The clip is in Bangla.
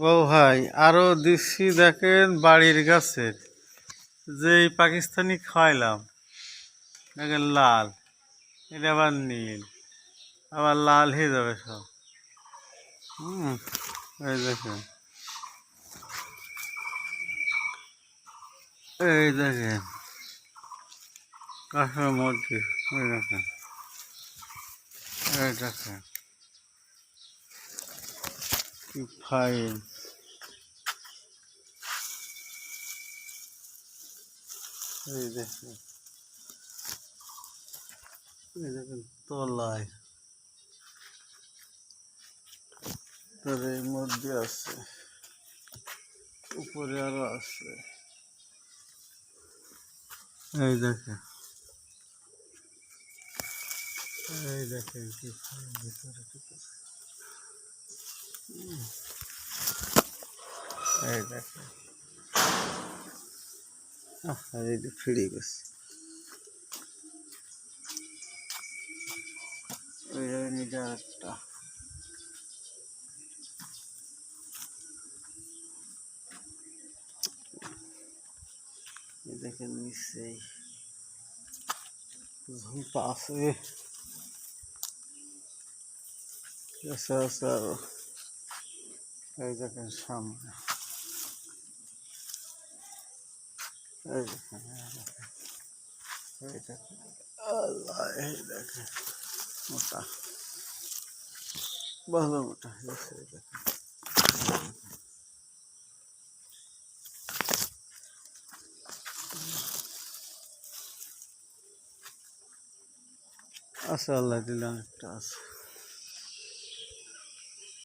ও ভাই, আরো দিচ্ছি দেখেন বাড়ির গাছের যেই পাকিস্তানি খাওয়াইলাম, দেখেন লাল, এটা আবার নীল, আবার লাল হয়ে যাবে সব। হুম, এই দেখেন, এই দেখেন কাঁচা মুরগি, এই দেখেন, এই দেখেন কি ফাইন, এই দেখেন, এই দেখেন তলায়, তোর এই মধ্যে আছে, উপরে আরো আছে, এই দেখেন, এই দেখেন কি ফাইন ভিতরে কি আছে। এই দেখেন, আর এই যে ফিরে গেছে, ওই এটা একটা, এই দেখেন নিচেই ঝুলটা আছে, আছে আছে আরো, এই দেখেন সামনে, এই দেখেন, এই দেখেন, আল্লাহ, এই দেখেন মোটা, ভালো মোটা হয়েছে, এই দেখেন। আছে আল্লাহ দিলাম একটা আছে।